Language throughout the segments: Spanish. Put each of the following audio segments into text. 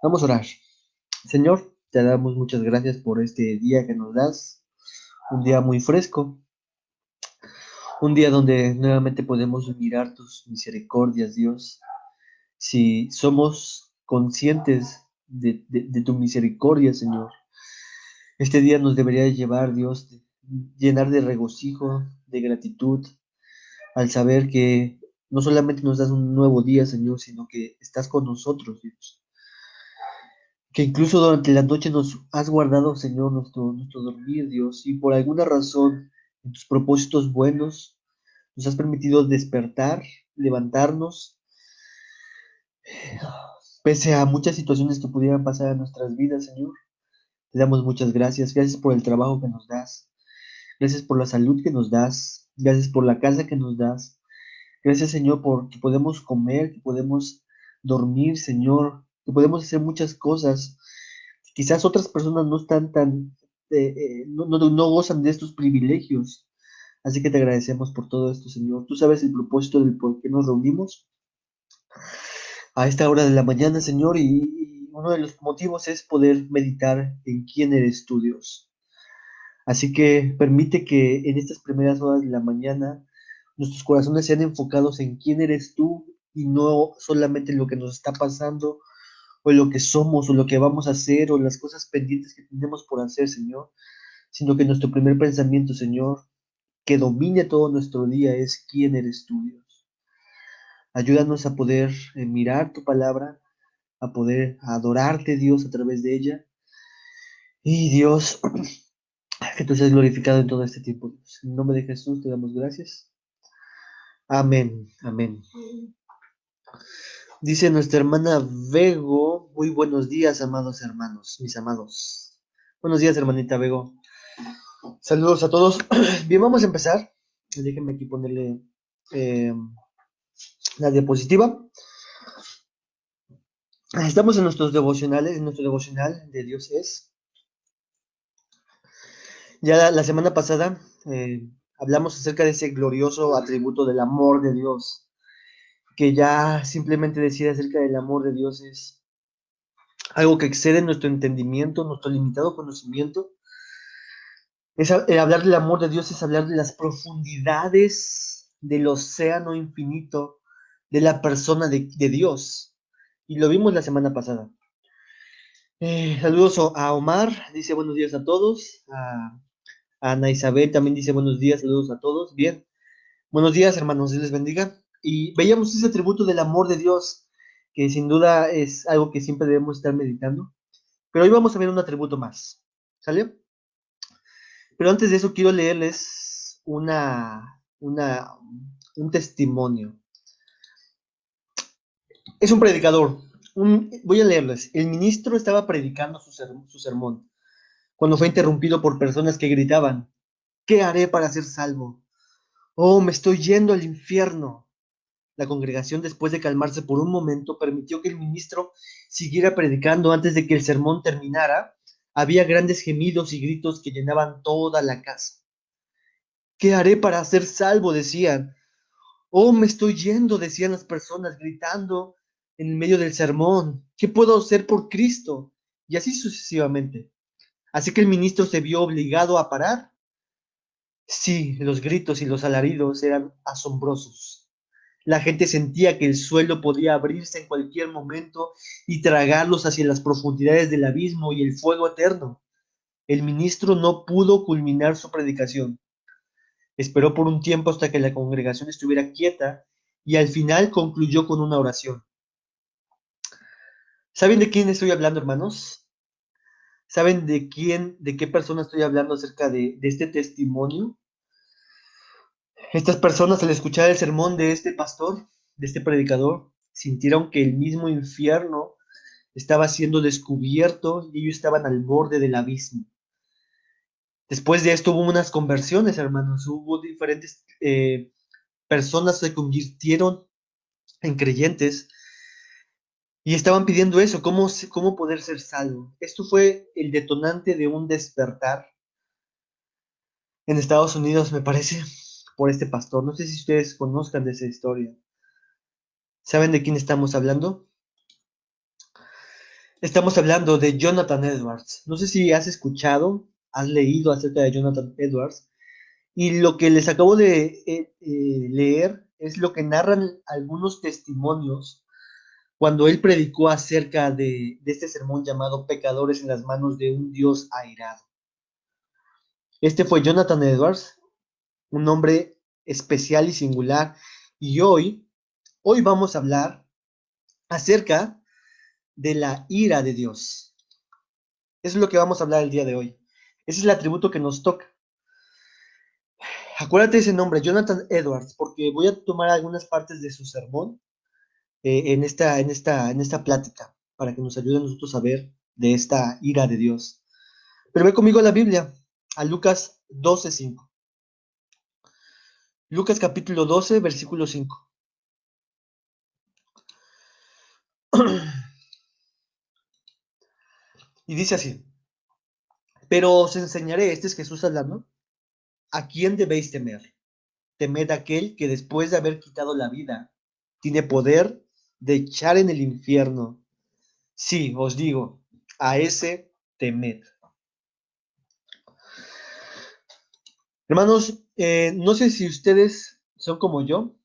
Vamos a orar. Señor, te damos muchas gracias por este día que nos das, un día muy fresco, un día donde nuevamente podemos mirar tus misericordias, Dios. Si somos conscientes de tu misericordia, Señor, este día nos debería llevar, Dios, llenar de regocijo, de gratitud, al saber que no solamente nos das un nuevo día, Señor, sino que estás con nosotros, Dios. Que incluso durante la noche nos has guardado, Señor, nuestro dormir, Dios, y por alguna razón, en tus propósitos buenos, nos has permitido despertar, levantarnos, pese a muchas situaciones que pudieran pasar en nuestras vidas, Señor. Te damos muchas gracias. Gracias por el trabajo que nos das. Gracias por la salud que nos das. Gracias por la casa que nos das. Gracias, Señor, por que podemos comer, que podemos dormir, Señor, que podemos hacer muchas cosas. Quizás otras personas no están tan, no gozan de estos privilegios. Así que te agradecemos por todo esto, Señor. Tú sabes el propósito del por qué nos reunimos a esta hora de la mañana, Señor, y uno de los motivos es poder meditar en quién eres tú, Dios. Así que permite que en estas primeras horas de la mañana nuestros corazones sean enfocados en quién eres tú y no solamente en lo que nos está pasando o en lo que somos o lo que vamos a hacer o las cosas pendientes que tenemos por hacer, Señor, sino que nuestro primer pensamiento, Señor, que domine todo nuestro día es quién eres tú, Dios. Ayúdanos a poder mirar tu palabra, a poder adorarte, Dios, a través de ella. Y Dios, que tú seas glorificado en todo este tiempo, Dios. En nombre de Jesús te damos gracias. Amén, amén. Dice nuestra hermana Vego, muy buenos días, amados hermanos, mis amados. Buenos días, hermanita Vego. Saludos a todos. Bien, vamos a empezar. Déjenme aquí ponerle eh, la diapositiva. Estamos en nuestros devocionales, en nuestro devocional de Dios es. Ya la semana pasada hablamos acerca de ese glorioso atributo del amor de Dios, que ya simplemente decir acerca del amor de Dios es algo que excede nuestro entendimiento, nuestro limitado conocimiento. Hablar del amor de Dios es hablar de las profundidades del océano infinito de la persona de Dios. Y lo vimos la semana pasada. Saludos a Omar, dice buenos días a todos. A Ana Isabel también dice buenos días, saludos a todos. Bien, buenos días hermanos, Dios les bendiga. Y veíamos ese atributo del amor de Dios, que sin duda es algo que siempre debemos estar meditando. Pero hoy vamos a ver un atributo más. ¿Sale? Pero antes de eso quiero leerles un testimonio. Es un predicador. Voy a leerles. El ministro estaba predicando su sermón cuando fue interrumpido por personas que gritaban, ¿qué haré para ser salvo? Oh, me estoy yendo al infierno. La congregación, después de calmarse por un momento, permitió que el ministro siguiera predicando antes de que el sermón terminara. Había grandes gemidos y gritos que llenaban toda la casa. ¿Qué haré para ser salvo? Decían. Oh, me estoy yendo, decían las personas, gritando en el medio del sermón. ¿Qué puedo hacer por Cristo? Y así sucesivamente. Así que el ministro se vio obligado a parar. Sí, los gritos y los alaridos eran asombrosos. La gente sentía que el suelo podía abrirse en cualquier momento y tragarlos hacia las profundidades del abismo y el fuego eterno. El ministro no pudo culminar su predicación. Esperó por un tiempo hasta que la congregación estuviera quieta y al final concluyó con una oración. ¿Saben de quién estoy hablando, hermanos? ¿Saben de qué persona estoy hablando acerca de este testimonio? Estas personas, al escuchar el sermón de este pastor, de este predicador, sintieron que el mismo infierno estaba siendo descubierto y ellos estaban al borde del abismo. Después de esto hubo unas conversiones, hermanos. Hubo diferentes personas que se convirtieron en creyentes y estaban pidiendo eso, cómo poder ser salvo. Esto fue el detonante de un despertar en Estados Unidos, me parece, por este pastor. No sé si ustedes conozcan de esa historia. ¿Saben de quién estamos hablando? Estamos hablando de Jonathan Edwards. No sé si has escuchado, has leído acerca de Jonathan Edwards. Y lo que les acabo de leer es lo que narran algunos testimonios cuando él predicó acerca de este sermón llamado Pecadores en las manos de un Dios airado. Este fue Jonathan Edwards, un hombre especial y singular. Y hoy vamos a hablar acerca de la ira de Dios. Eso es lo que vamos a hablar el día de hoy. Ese es el atributo que nos toca. Acuérdate de ese nombre, Jonathan Edwards, porque voy a tomar algunas partes de su sermón en esta plática, para que nos ayude a nosotros a ver de esta ira de Dios. Pero ve conmigo a la Biblia, a Lucas 12:5. Lucas capítulo 12, versículo 5. Y dice así, pero os enseñaré, este es Jesús hablando, a quién debéis temer. Temed a aquel que después de haber quitado la vida, tiene poder de echar en el infierno. Sí, os digo, a ese temed. Hermanos, no sé si ustedes son como yo,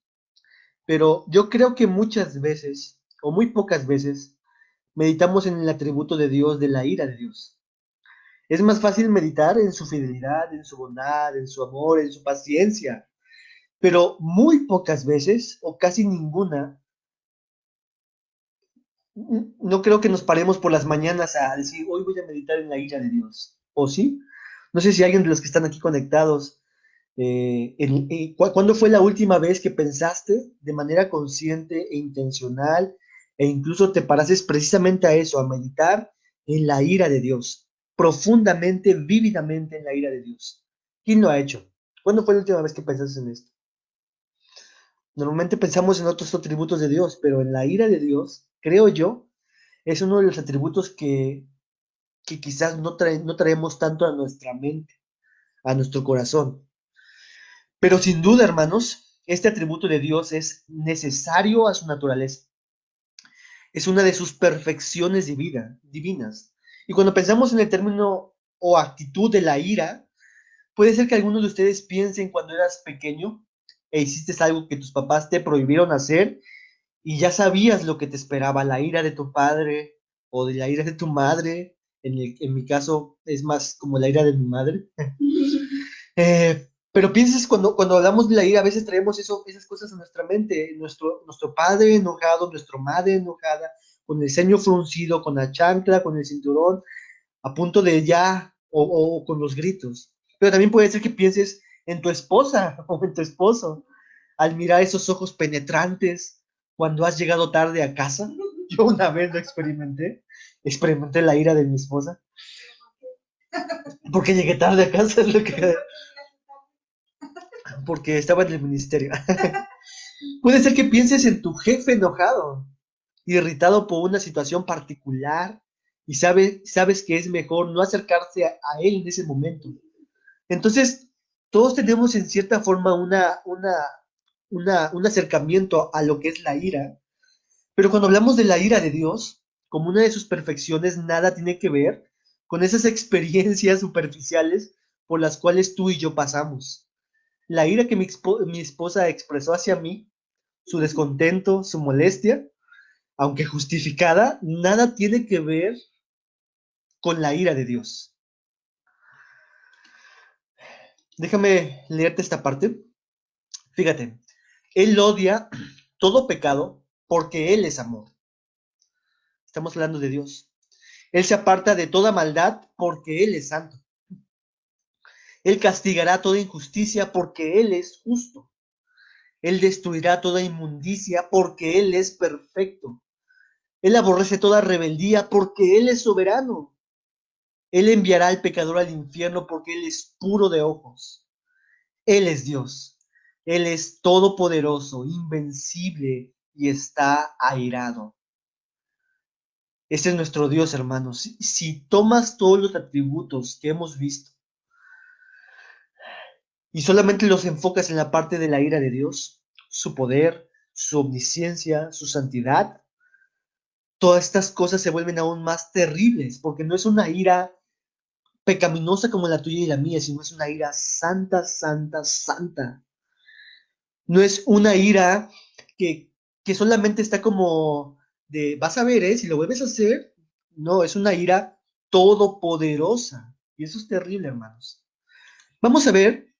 pero yo creo que muchas veces, o muy pocas veces, meditamos en el atributo de Dios, de la ira de Dios. Es más fácil meditar en su fidelidad, en su bondad, en su amor, en su paciencia, pero muy pocas veces, o casi ninguna, no creo que nos paremos por las mañanas a decir, hoy voy a meditar en la ira de Dios. ¿O sí? No sé si alguien de los que están aquí conectados, ¿cuándo fue la última vez que pensaste de manera consciente e intencional e incluso te parases precisamente a eso, a meditar en la ira de Dios, profundamente, vívidamente en la ira de Dios? ¿Quién lo ha hecho? ¿Cuándo fue la última vez que pensaste en esto? Normalmente pensamos en otros atributos de Dios, pero en la ira de Dios, creo yo, es uno de los atributos que quizás no traemos tanto a nuestra mente, a nuestro corazón. Pero sin duda, hermanos, este atributo de Dios es necesario a su naturaleza. Es una de sus perfecciones divinas. Y cuando pensamos en el término o actitud de la ira, puede ser que algunos de ustedes piensen cuando eras pequeño e hiciste algo que tus papás te prohibieron hacer y ya sabías lo que te esperaba, la ira de tu padre o de la ira de tu madre. En mi caso es más como la ira de mi madre. Pero piensas, cuando hablamos de la ira, a veces traemos esas cosas a nuestra mente. Nuestro padre enojado, nuestra madre enojada, con el ceño fruncido, con la chancla, con el cinturón, a punto de ya, o con los gritos. Pero también puede ser que pienses en tu esposa o en tu esposo, al mirar esos ojos penetrantes cuando has llegado tarde a casa. Yo una vez lo experimenté la ira de mi esposa, porque llegué tarde a casa, es lo que porque estaba en el ministerio. Puede ser que pienses en tu jefe enojado, irritado por una situación particular y sabes que es mejor no acercarse a él en ese momento. Entonces, todos tenemos en cierta forma un acercamiento a lo que es la ira, pero cuando hablamos de la ira de Dios, como una de sus perfecciones, nada tiene que ver con esas experiencias superficiales por las cuales tú y yo pasamos. La ira que mi esposa expresó hacia mí, su descontento, su molestia, aunque justificada, nada tiene que ver con la ira de Dios. Déjame leerte esta parte. Fíjate, Él odia todo pecado porque Él es amor. Estamos hablando de Dios. Él se aparta de toda maldad porque Él es santo. Él castigará toda injusticia porque Él es justo. Él destruirá toda inmundicia porque Él es perfecto. Él aborrece toda rebeldía porque Él es soberano. Él enviará al pecador al infierno porque Él es puro de ojos. Él es Dios. Él es todopoderoso, invencible y está airado. Ese es nuestro Dios, hermanos. Si tomas todos los atributos que hemos visto y solamente los enfocas en la parte de la ira de Dios, su poder, su omnisciencia, su santidad, todas estas cosas se vuelven aún más terribles, porque no es una ira pecaminosa como la tuya y la mía, sino es una ira santa, santa, santa. No es una ira que, que solamente está como de, vas a ver, ¿eh? Si lo vuelves a hacer, no, es una ira todopoderosa. Y eso es terrible, hermanos. Vamos a ver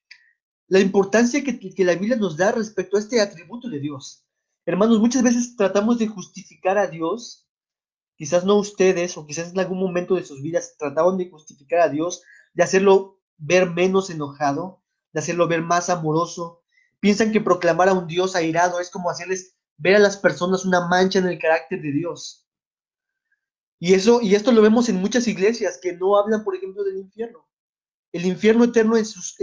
la importancia que la Biblia nos da respecto a este atributo de Dios. Hermanos, muchas veces tratamos de justificar a Dios, quizás no ustedes, o quizás en algún momento de sus vidas trataban de justificar a Dios, de hacerlo ver menos enojado, de hacerlo ver más amoroso. Piensan que proclamar a un Dios airado es como hacerles ver a las personas una mancha en el carácter de Dios. Y esto lo vemos en muchas iglesias que no hablan, por ejemplo, del infierno. El infierno eterno en sus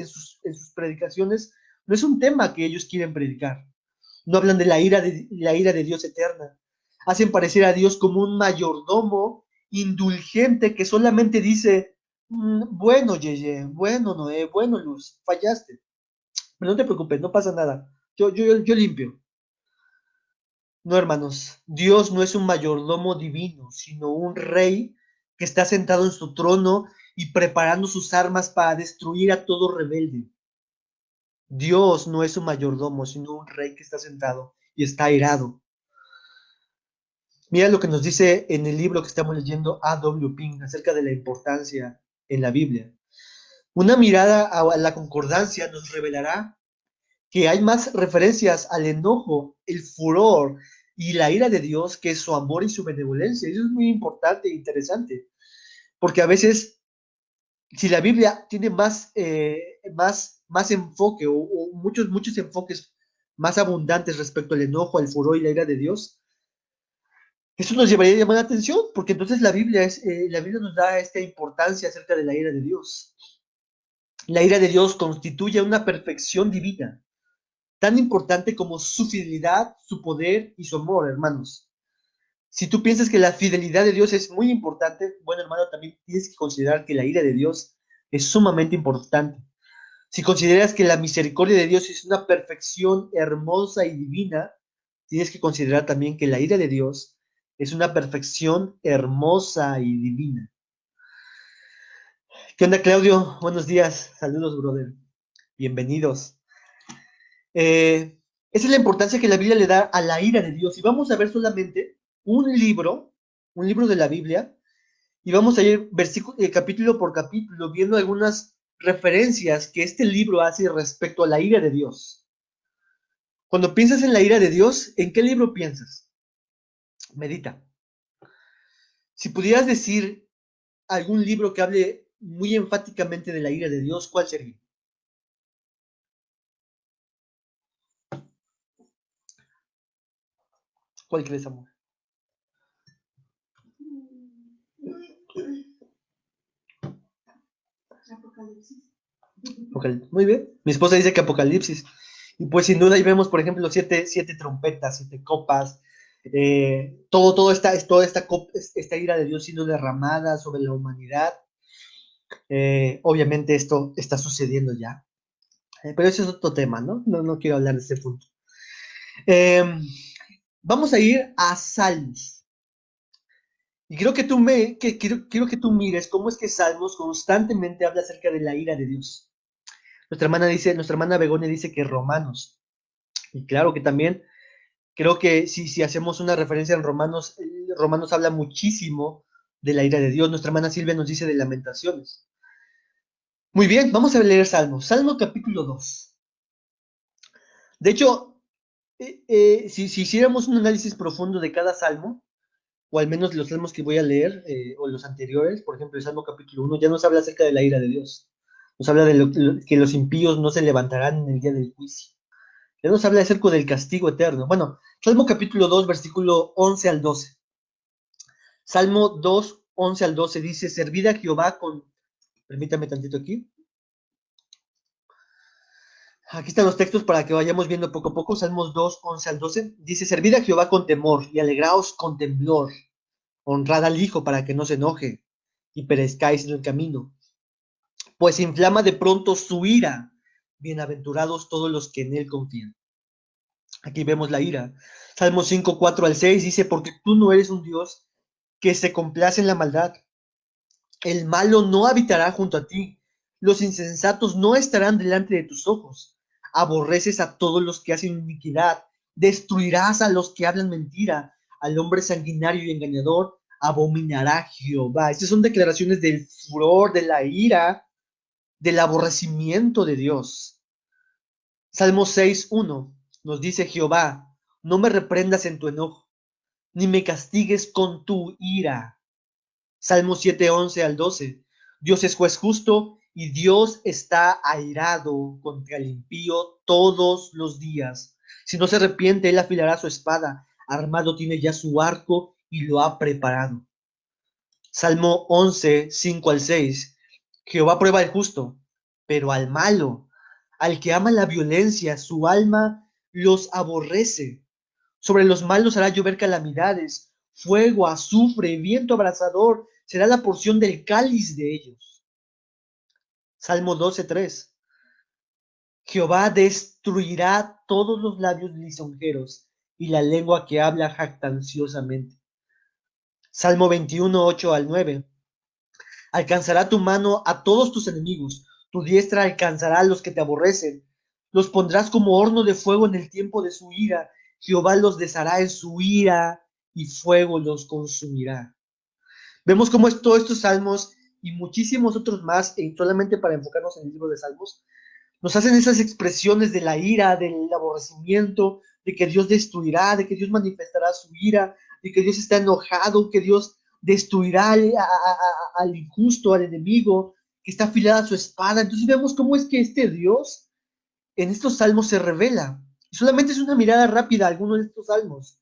predicaciones no es un tema que ellos quieren predicar. No hablan de la ira de Dios eterna. Hacen parecer a Dios como un mayordomo indulgente que solamente dice, bueno, Yeye, bueno, Noé, bueno, Luz, fallaste. Pero no te preocupes, no pasa nada. Yo limpio. No, hermanos, Dios no es un mayordomo divino, sino un rey que está sentado en su trono y preparando sus armas para destruir a todo rebelde. Dios no es un mayordomo, sino un rey que está sentado y está airado. Mira lo que nos dice en el libro que estamos leyendo A. W. Pink acerca de la importancia en la Biblia. Una mirada a la concordancia nos revelará que hay más referencias al enojo, el furor y la ira de Dios que su amor y su benevolencia. Eso es muy importante e interesante, porque a veces, si la Biblia tiene más enfoque o muchos enfoques más abundantes respecto al enojo, al furor y la ira de Dios, eso nos llevaría a llamar la atención, porque entonces la Biblia nos da esta importancia acerca de la ira de Dios. La ira de Dios constituye una perfección divina, tan importante como su fidelidad, su poder y su amor, hermanos. Si tú piensas que la fidelidad de Dios es muy importante, bueno, hermano, también tienes que considerar que la ira de Dios es sumamente importante. Si consideras que la misericordia de Dios es una perfección hermosa y divina, tienes que considerar también que la ira de Dios es una perfección hermosa y divina. ¿Qué onda, Claudio? Buenos días. Saludos, brother. Bienvenidos. Esa es la importancia que la Biblia le da a la ira de Dios. Y vamos a ver solamente un libro de la Biblia, y vamos a ir capítulo por capítulo, viendo algunas referencias que este libro hace respecto a la ira de Dios. Cuando piensas en la ira de Dios, ¿en qué libro piensas? Medita. Si pudieras decir algún libro que hable muy enfáticamente de la ira de Dios, ¿cuál sería? ¿Cuál crees, amor? Apocalipsis. Muy bien. Mi esposa dice que Apocalipsis. Y pues sin duda ahí vemos, por ejemplo, siete trompetas, siete copas, toda esta ira de Dios siendo derramada sobre la humanidad. Obviamente esto está sucediendo ya. Pero ese es otro tema, ¿no? No quiero hablar de ese punto. Eh, Vamos a ir a Salmos. Y quiero que tú mires cómo es que Salmos constantemente habla acerca de la ira de Dios. Nuestra hermana Begonia dice que Romanos. Y claro que también creo que si hacemos una referencia en Romanos, Romanos habla muchísimo de la ira de Dios. Nuestra hermana Silvia nos dice de Lamentaciones. Muy bien, vamos a leer Salmos. Salmo capítulo 2. De hecho, si hiciéramos un análisis profundo de cada salmo, o al menos los salmos que voy a leer, o los anteriores, por ejemplo, el Salmo capítulo 1, ya nos habla acerca de la ira de Dios. Nos habla de que los impíos no se levantarán en el día del juicio. Ya nos habla acerca del castigo eterno. Bueno, Salmo capítulo 2, versículo 11 al 12. Salmo 2, 11 al 12 dice, servid a Jehová con... Permítame tantito aquí. Aquí están los textos para que vayamos viendo poco a poco. Salmos 2, 11 al 12. Dice, servid a Jehová con temor y alegraos con temblor. Honrad al Hijo para que no se enoje y perezcáis en el camino. Pues inflama de pronto su ira. Bienaventurados todos los que en él confían. Aquí vemos la ira. Salmo 5, 4 al 6 dice, porque tú no eres un Dios que se complace en la maldad. El malo no habitará junto a ti. Los insensatos no estarán delante de tus ojos. Aborreces a todos los que hacen iniquidad. Destruirás a los que hablan mentira. Al hombre sanguinario y engañador abominará Jehová. Estas son declaraciones del furor, de la ira, del aborrecimiento de Dios. Salmo 6:1 nos dice Jehová, no me reprendas en tu enojo, ni me castigues con tu ira. Salmo 7:11 al 12. Dios es juez justo y Dios está airado contra el impío todos los días. Si no se arrepiente, él afilará su espada. Armado tiene ya su arco y lo ha preparado. Salmo 11, 5 al 6. Jehová prueba al justo, pero al malo, al que ama la violencia, su alma los aborrece. Sobre los malos hará llover calamidades, fuego, azufre, viento abrasador, será la porción del cáliz de ellos. Salmo 12:3. Jehová destruirá todos los labios lisonjeros y la lengua que habla jactanciosamente. Salmo 21:8 al 9. Alcanzará tu mano a todos tus enemigos, tu diestra alcanzará a los que te aborrecen. Los pondrás como horno de fuego en el tiempo de su ira. Jehová los deshará en su ira y fuego los consumirá. Vemos cómo todos estos salmos y muchísimos otros más, solamente para enfocarnos en el libro de Salmos, nos hacen esas expresiones de la ira, del aborrecimiento, de que Dios destruirá, de que Dios manifestará su ira, de que Dios está enojado, que Dios destruirá al injusto, al enemigo, que está afilada su espada. Entonces vemos cómo es que este Dios en estos salmos se revela. Y solamente es una mirada rápida a alguno de estos salmos.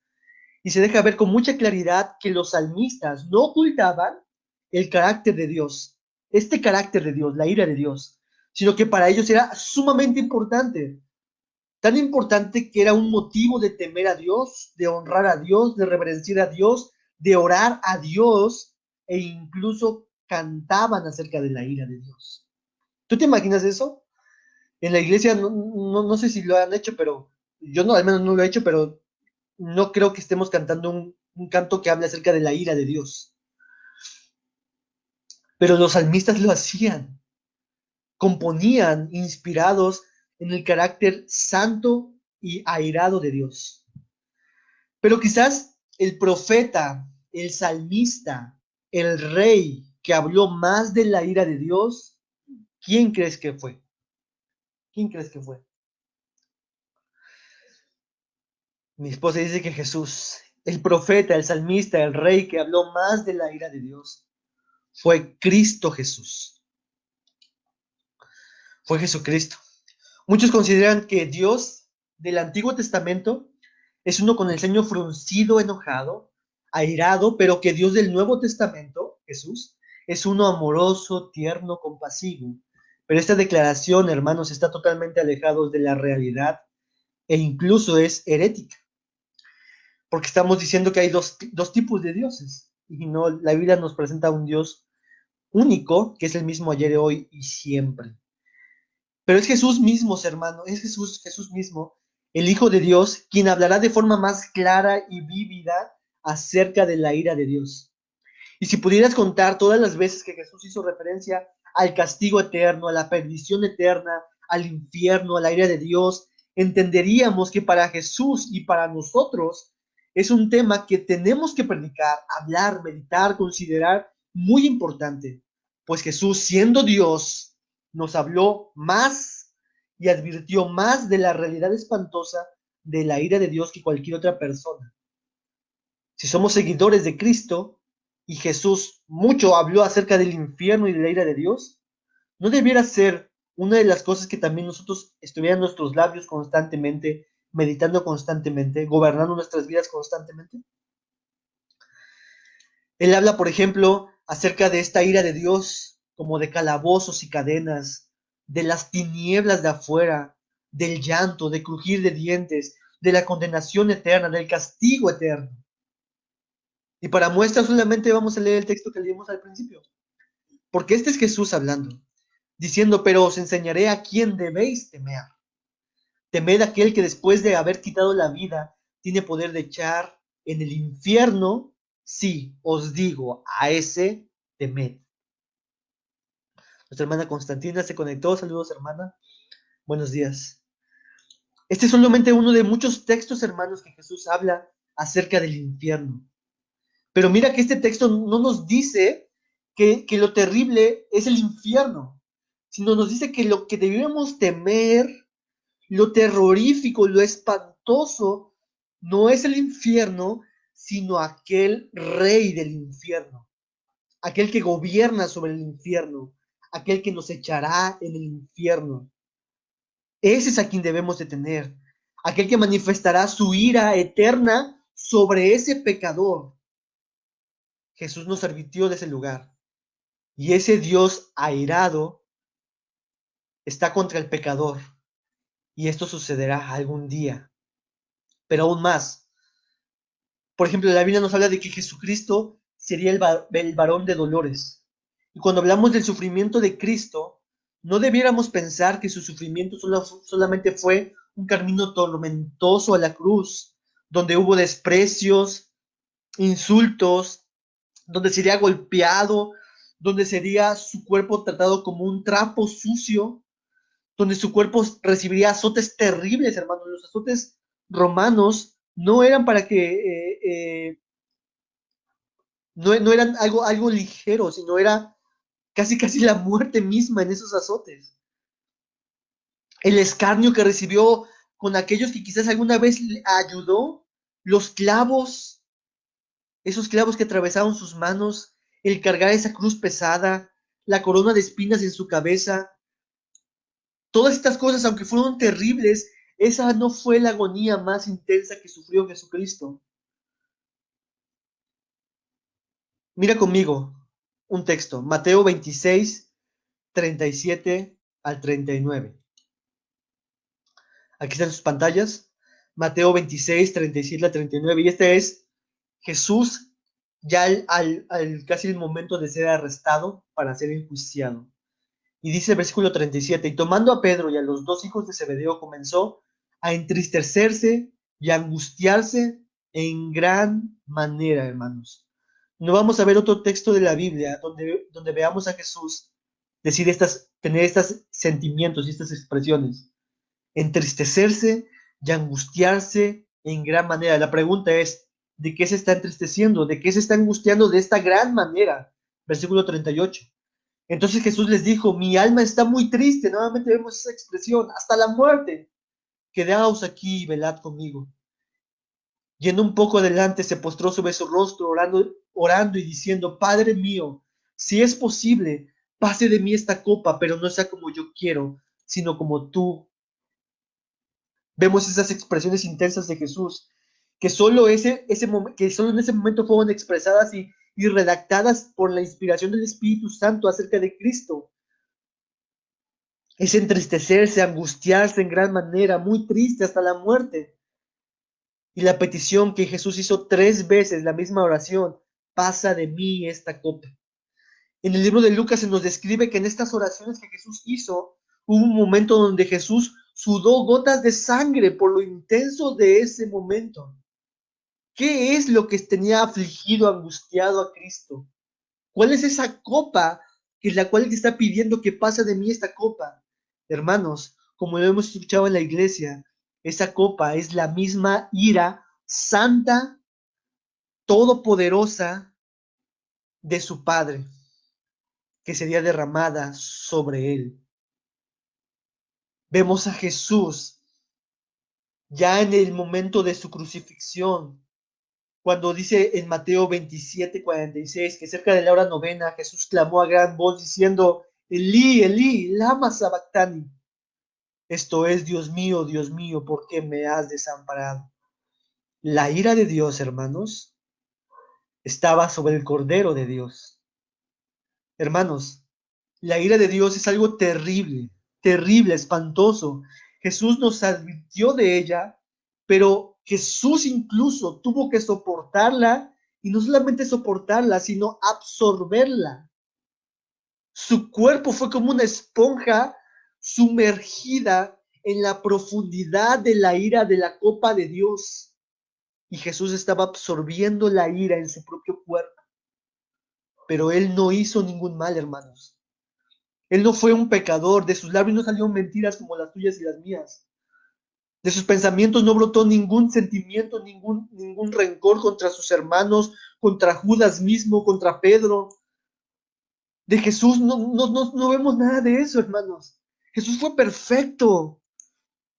Y se deja ver con mucha claridad que los salmistas no ocultaban el carácter de Dios, este carácter de Dios, la ira de Dios, sino que para ellos era sumamente importante, tan importante que era un motivo de temer a Dios, de honrar a Dios, de reverenciar a Dios, de orar a Dios, e incluso cantaban acerca de la ira de Dios. ¿Tú te imaginas eso? En la iglesia no sé si lo han hecho, pero yo no, al menos no lo he hecho, pero no creo que estemos cantando un canto que hable acerca de la ira de Dios. Pero los salmistas lo hacían, componían inspirados en el carácter santo y airado de Dios. Pero quizás el profeta, el salmista, el rey que habló más de la ira de Dios, ¿quién crees que fue? ¿Quién crees que fue? Mi esposa dice que Jesús, el profeta, el salmista, el rey que habló más de la ira de Dios, fue Cristo Jesús. Fue Jesucristo. Muchos consideran que Dios del Antiguo Testamento es uno con el ceño fruncido, enojado, airado, pero que Dios del Nuevo Testamento, Jesús, es uno amoroso, tierno, compasivo. Pero esta declaración, hermanos, está totalmente alejado de la realidad e incluso es herética, porque estamos diciendo que hay dos tipos de dioses y no, la Biblia nos presenta un Dios único, que es el mismo ayer, hoy y siempre. Pero es Jesús mismo, hermano, es Jesús mismo, el Hijo de Dios, quien hablará de forma más clara y vívida acerca de la ira de Dios. Y si pudieras contar todas las veces que Jesús hizo referencia al castigo eterno, a la perdición eterna, al infierno, a la ira de Dios, entenderíamos que para Jesús y para nosotros es un tema que tenemos que predicar, hablar, meditar, considerar muy importante, pues Jesús, siendo Dios, nos habló más y advirtió más de la realidad espantosa de la ira de Dios que cualquier otra persona. Si somos seguidores de Cristo y Jesús mucho habló acerca del infierno y de la ira de Dios, ¿no debiera ser una de las cosas que también nosotros estuvieran en nuestros labios constantemente, meditando constantemente, gobernando nuestras vidas constantemente? Él habla, por ejemplo, acerca de esta ira de Dios, como de calabozos y cadenas, de las tinieblas de afuera, del llanto, de crujir de dientes, de la condenación eterna, del castigo eterno. Y para muestra solamente vamos a leer el texto que leímos al principio, porque este es Jesús hablando, diciendo, pero os enseñaré a quién debéis temer. Temed a aquel que después de haber quitado la vida, tiene poder de echar en el infierno. Sí, os digo, a ese temed. Nuestra hermana Constantina se conectó. Saludos, hermana. Buenos días. Este es solamente uno de muchos textos, hermanos, que Jesús habla acerca del infierno. Pero mira que este texto no nos dice que lo terrible es el infierno, sino nos dice que lo que debemos temer, lo terrorífico, lo espantoso, no es el infierno, sino aquel rey del infierno, aquel que gobierna sobre el infierno, aquel que nos echará en el infierno. Ese es a quien debemos de tener, aquel que manifestará su ira eterna sobre ese pecador. Jesús nos advirtió de ese lugar. Y ese Dios airado está contra el pecador. Y esto sucederá algún día. Pero aún más. Por ejemplo, la Biblia nos habla de que Jesucristo sería el varón de dolores. Y cuando hablamos del sufrimiento de Cristo, no debiéramos pensar que su sufrimiento solamente fue un camino tormentoso a la cruz, donde hubo desprecios, insultos, donde sería golpeado, donde sería su cuerpo tratado como un trapo sucio, donde su cuerpo recibiría azotes terribles, hermanos. Los azotes romanos no eran para que, no eran algo ligero, sino era casi la muerte misma en esos azotes. El escarnio que recibió con aquellos que quizás alguna vez le ayudó, los clavos, esos clavos que atravesaron sus manos, el cargar esa cruz pesada, la corona de espinas en su cabeza, todas estas cosas, aunque fueron terribles, esa no fue la agonía más intensa que sufrió Jesucristo. Mira conmigo un texto, Mateo 26, 37 al 39. Aquí están sus pantallas, Mateo 26, 37 al 39. Y este es Jesús ya casi el momento de ser arrestado para ser enjuiciado. Y dice el versículo 37, y tomando a Pedro y a los dos hijos de Zebedeo, comenzó a entristecerse y a angustiarse en gran manera, hermanos. No vamos a ver otro texto de la Biblia donde veamos a Jesús decir tener estos sentimientos y estas expresiones. Entristecerse y angustiarse en gran manera. La pregunta es, ¿de qué se está entristeciendo? ¿De qué se está angustiando de esta gran manera? Versículo 38. Entonces Jesús les dijo, mi alma está muy triste. Nuevamente vemos esa expresión, hasta la muerte. Quedaos aquí y velad conmigo. Yendo un poco adelante, se postró sobre su rostro, orando y diciendo, Padre mío, si es posible, pase de mí esta copa, pero no sea como yo quiero, sino como tú. Vemos esas expresiones intensas de Jesús, que solo en ese momento fueron expresadas y redactadas por la inspiración del Espíritu Santo acerca de Cristo. Es entristecerse, angustiarse en gran manera, muy triste hasta la muerte. Y la petición que Jesús hizo 3 veces, la misma oración, pasa de mí esta copa. En el libro de Lucas se nos describe que en estas oraciones que Jesús hizo, hubo un momento donde Jesús sudó gotas de sangre por lo intenso de ese momento. ¿Qué es lo que tenía afligido, angustiado a Cristo? ¿Cuál es esa copa que es la cual está pidiendo que pase de mí esta copa? Hermanos, como lo hemos escuchado en la iglesia, esa copa es la misma ira santa, todopoderosa de su Padre, que sería derramada sobre él. Vemos a Jesús ya en el momento de su crucifixión, cuando dice en Mateo 27:46 que cerca de la hora novena Jesús clamó a gran voz diciendo, Elí, Elí, lama sabactani. Esto es, Dios mío, ¿por qué me has desamparado? La ira de Dios, hermanos, estaba sobre el Cordero de Dios. Hermanos, la ira de Dios es algo terrible, terrible, espantoso. Jesús nos advirtió de ella, pero Jesús incluso tuvo que soportarla y no solamente soportarla, sino absorberla. Su cuerpo fue como una esponja sumergida en la profundidad de la ira de la copa de Dios. Y Jesús estaba absorbiendo la ira en su propio cuerpo. Pero él no hizo ningún mal, hermanos. Él no fue un pecador. De sus labios no salieron mentiras como las tuyas y las mías. De sus pensamientos no brotó ningún sentimiento, ningún rencor contra sus hermanos, contra Judas mismo, contra Pedro. De Jesús no vemos nada de eso, hermanos. Jesús fue perfecto,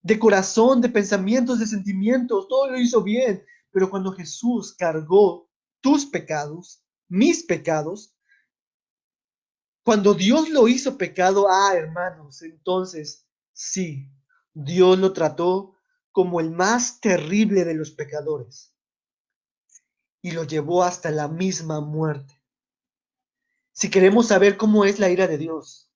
de corazón, de pensamientos, de sentimientos, todo lo hizo bien. Pero cuando Jesús cargó tus pecados, mis pecados, cuando Dios lo hizo pecado, hermanos, entonces sí, Dios lo trató como el más terrible de los pecadores y lo llevó hasta la misma muerte. Si queremos saber cómo es la ira de Dios,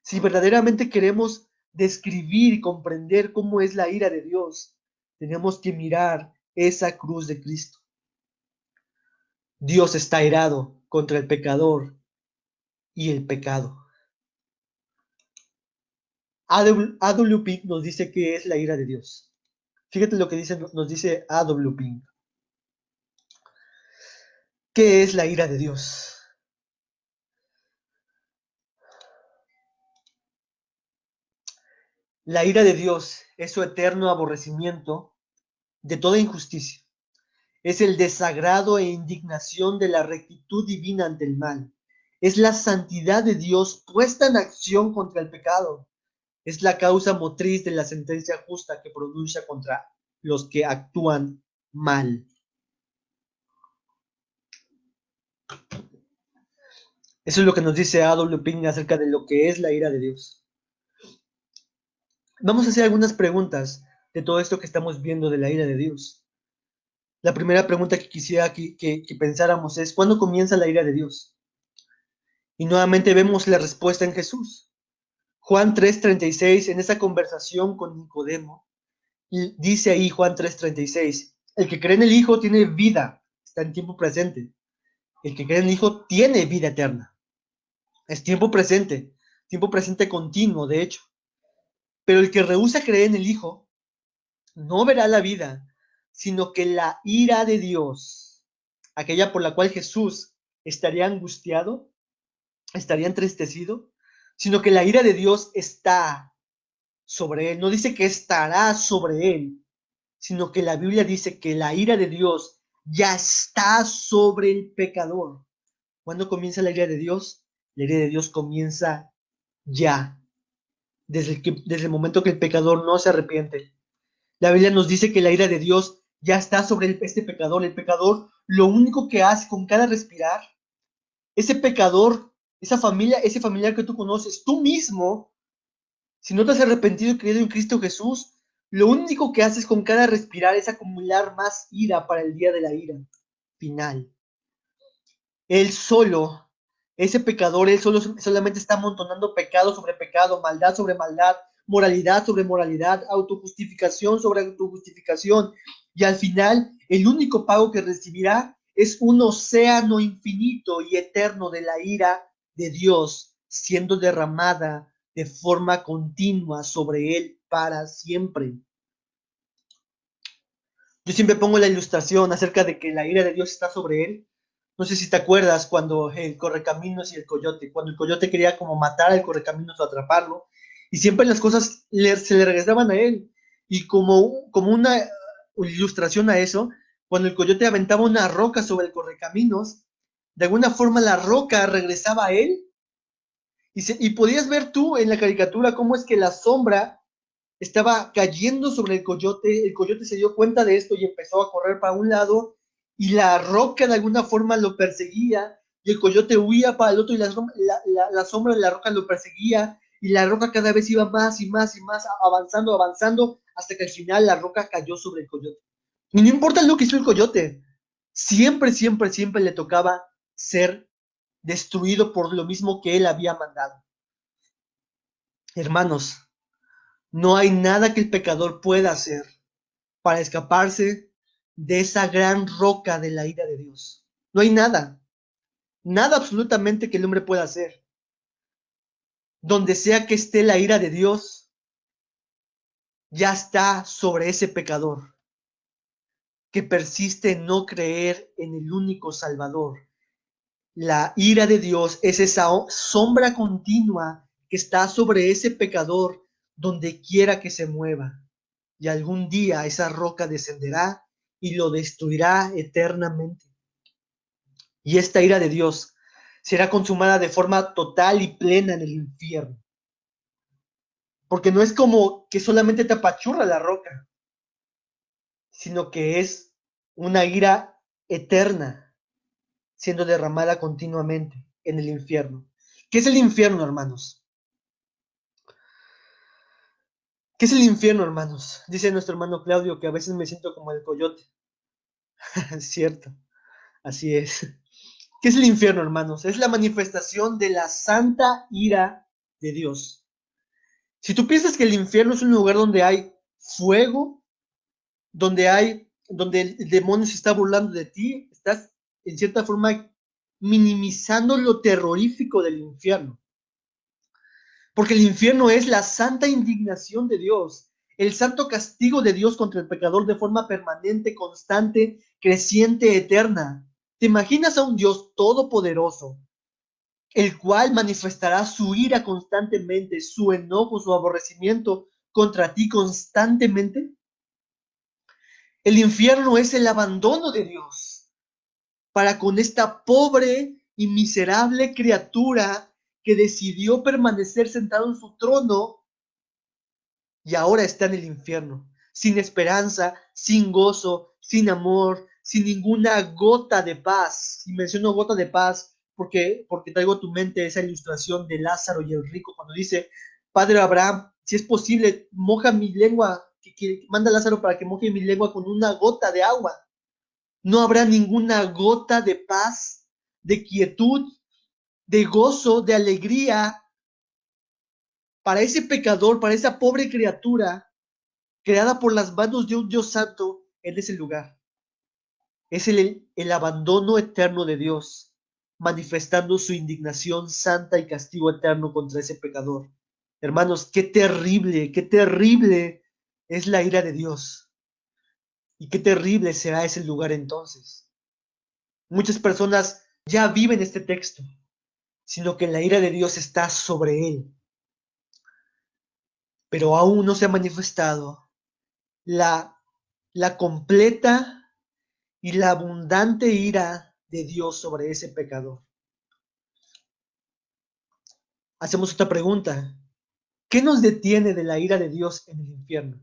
si verdaderamente queremos describir y comprender cómo es la ira de Dios, tenemos que mirar esa cruz de Cristo. Dios está airado contra el pecador y el pecado. A.W. Pink nos dice que es la ira de Dios. Fíjate lo que nos dice A.W. Pink. ¿Qué es la ira de Dios? La ira de Dios es su eterno aborrecimiento de toda injusticia. Es el desagrado e indignación de la rectitud divina ante el mal. Es la santidad de Dios puesta en acción contra el pecado. Es la causa motriz de la sentencia justa que pronuncia contra los que actúan mal. Eso es lo que nos dice A.W. Pink acerca de lo que es la ira de Dios. Vamos a hacer algunas preguntas de todo esto que estamos viendo de la ira de Dios. La primera pregunta que quisiera que pensáramos es, ¿cuándo comienza la ira de Dios? Y nuevamente vemos la respuesta en Jesús. Juan 3:36, en esa conversación con Nicodemo, dice ahí Juan 3:36, el que cree en el Hijo tiene vida, está en tiempo presente. El que cree en el Hijo tiene vida eterna. Es tiempo presente continuo, de hecho. Pero el que rehúsa creer en el Hijo no verá la vida, sino que la ira de Dios, aquella por la cual Jesús estaría angustiado, estaría entristecido, sino que la ira de Dios está sobre él. No dice que estará sobre él, sino que la Biblia dice que la ira de Dios ya está sobre el pecador. ¿Cuándo comienza la ira de Dios? La ira de Dios comienza ya, desde el momento que el pecador no se arrepiente. La Biblia nos dice que la ira de Dios ya está sobre este pecador. El pecador lo único que hace con cada respirar, ese pecador, esa familia, ese familiar que tú conoces, tú mismo, si no te has arrepentido y creído en Cristo Jesús, lo único que haces con cada respirar es acumular más ira para el día de la ira final. Él solo, ese pecador, él solamente está amontonando pecado sobre pecado, maldad sobre maldad, moralidad sobre moralidad, autojustificación sobre autojustificación. Y al final, el único pago que recibirá es un océano infinito y eterno de la ira de Dios siendo derramada de forma continua sobre él para siempre. Yo siempre pongo la ilustración acerca de que la ira de Dios está sobre él. No sé si te acuerdas cuando el correcaminos y el coyote, cuando el coyote quería como matar al correcaminos o atraparlo, y siempre las cosas se le regresaban a él. Y como una ilustración a eso, cuando el coyote aventaba una roca sobre el correcaminos, de alguna forma la roca regresaba a él. Y podías ver tú en la caricatura cómo es que la sombra estaba cayendo sobre el coyote se dio cuenta de esto y empezó a correr para un lado y la roca de alguna forma lo perseguía y el coyote huía para el otro y la sombra de la roca lo perseguía y la roca cada vez iba más y más y más avanzando hasta que al final la roca cayó sobre el coyote. Y no importa lo que hizo el coyote, siempre le tocaba ser destruido por lo mismo que él había mandado. Hermanos, no hay nada que el pecador pueda hacer para escaparse de esa gran roca de la ira de Dios. No hay nada absolutamente que el hombre pueda hacer. Donde sea que esté la ira de Dios, ya está sobre ese pecador que persiste en no creer en el único Salvador. La ira de Dios es esa sombra continua que está sobre ese pecador donde quiera que se mueva. Y algún día esa roca descenderá y lo destruirá eternamente. Y esta ira de Dios será consumada de forma total y plena en el infierno. Porque no es como que solamente te apachurra la roca, sino que es una ira eterna siendo derramada continuamente en el infierno. ¿Qué es el infierno, hermanos? ¿Qué es el infierno, hermanos? Dice nuestro hermano Claudio que a veces me siento como el coyote. Es cierto, así es. ¿Qué es el infierno, hermanos? Es la manifestación de la santa ira de Dios. Si tú piensas que el infierno es un lugar donde hay fuego, donde el demonio se está burlando de ti, estás en cierta forma minimizando lo terrorífico del infierno. Porque el infierno es la santa indignación de Dios, el santo castigo de Dios contra el pecador de forma permanente, constante, creciente, eterna. ¿Te imaginas a un Dios todopoderoso, el cual manifestará su ira constantemente, su enojo, su aborrecimiento contra ti constantemente? El infierno es el abandono de Dios para con esta pobre y miserable criatura que decidió permanecer sentado en su trono y ahora está en el infierno, sin esperanza, sin gozo, sin amor, sin ninguna gota de paz. Y menciono gota de paz porque traigo a tu mente esa ilustración de Lázaro y el rico cuando dice, Padre Abraham, si es posible, moja mi lengua, que manda a Lázaro para que moje mi lengua con una gota de agua. No habrá ninguna gota de paz, de quietud, de gozo, de alegría para ese pecador, para esa pobre criatura creada por las manos de un Dios santo en ese lugar. Es el abandono eterno de Dios, manifestando su indignación santa y castigo eterno contra ese pecador. Hermanos, qué terrible es la ira de Dios. Y qué terrible será ese lugar entonces. Muchas personas ya viven este texto, sino que la ira de Dios está sobre él. Pero aún no se ha manifestado la, la completa y la abundante ira de Dios sobre ese pecador. Hacemos otra pregunta. ¿Qué nos detiene de la ira de Dios en el infierno?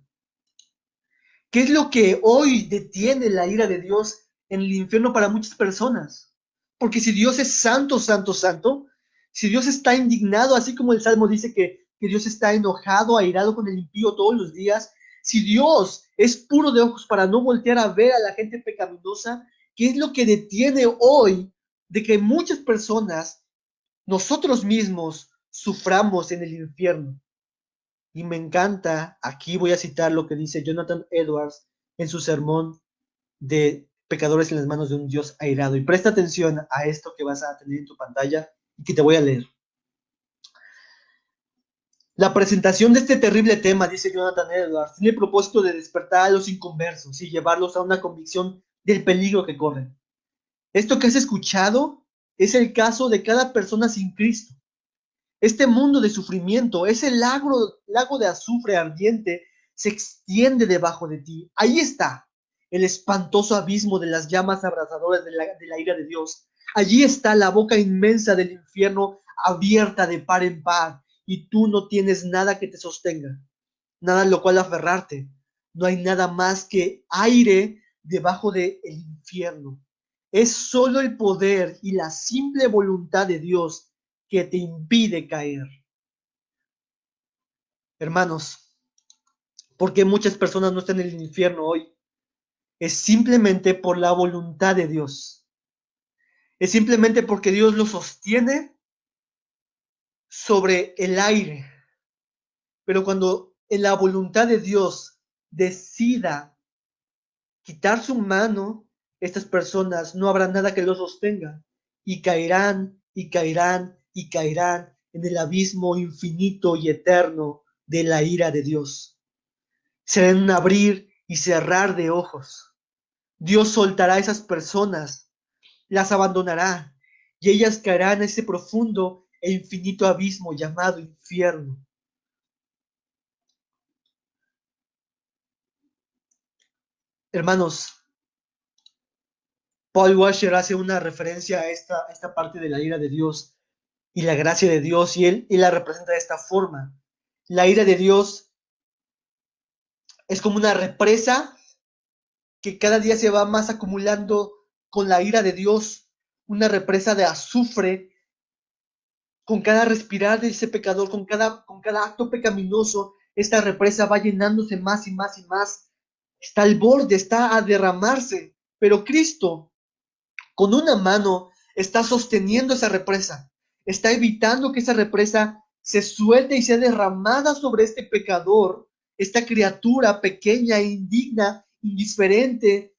¿Qué es lo que hoy detiene la ira de Dios en el infierno para muchas personas? Porque si Dios es santo, santo, santo, si Dios está indignado, así como el Salmo dice que Dios está enojado, airado con el impío todos los días, si Dios es puro de ojos para no voltear a ver a la gente pecaminosa, ¿qué es lo que detiene hoy de que muchas personas, nosotros mismos, suframos en el infierno? Y me encanta, aquí voy a citar lo que dice Jonathan Edwards en su sermón de Pecadores en las manos de un Dios airado. Y presta atención a esto que vas a tener en tu pantalla y que te voy a leer. La presentación de este terrible tema, dice Jonathan Edwards, tiene el propósito de despertar a los inconversos y llevarlos a una convicción del peligro que corren. Esto que has escuchado es el caso de cada persona sin Cristo. Este mundo de sufrimiento, ese lago de azufre ardiente, se extiende debajo de ti. Ahí está el espantoso abismo de las llamas abrasadoras de la ira de Dios. Allí está la boca inmensa del infierno abierta de par en par y tú no tienes nada que te sostenga, nada en lo cual aferrarte. No hay nada más que aire debajo del infierno. Es solo el poder y la simple voluntad de Dios que te impide caer. Hermanos, ¿por qué muchas personas no están en el infierno hoy? Es simplemente por la voluntad de Dios. Es simplemente porque Dios lo sostiene sobre el aire. Pero cuando en la voluntad de Dios decida quitar su mano, estas personas no habrá nada que los sostenga y caerán y caerán y caerán en el abismo infinito y eterno de la ira de Dios. será en un abrir y cerrar de ojos. Dios soltará a esas personas, las abandonará, y ellas caerán en ese profundo e infinito abismo llamado infierno. Hermanos, Paul Washer hace una referencia a esta parte de la ira de Dios y la gracia de Dios, y la representa de esta forma. La ira de Dios es como una represa que cada día se va más acumulando con la ira de Dios, una represa de azufre, con cada respirar de ese pecador, con cada acto pecaminoso, esta represa va llenándose más y más y más, está al borde, está a derramarse, pero Cristo con una mano está sosteniendo esa represa, está evitando que esa represa se suelte y sea derramada sobre este pecador, esta criatura pequeña, indigna, indiferente.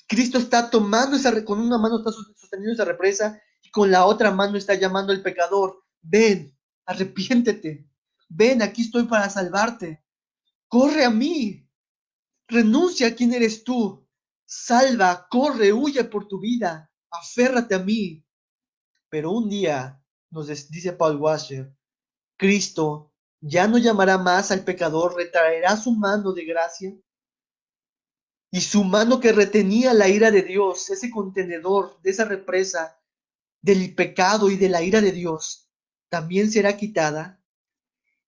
Cristo está tomando con una mano está sosteniendo esa represa y con la otra mano está llamando al pecador. Ven, arrepiéntete. Ven, aquí estoy para salvarte. Corre a mí. Renuncia a quién eres tú. Salva, corre, huye por tu vida. Aférrate a mí. Pero un día, dice Paul Washer, Cristo ya no llamará más al pecador, retraerá su mano de gracia y su mano que retenía la ira de Dios, ese contenedor de esa represa del pecado y de la ira de Dios, también será quitada.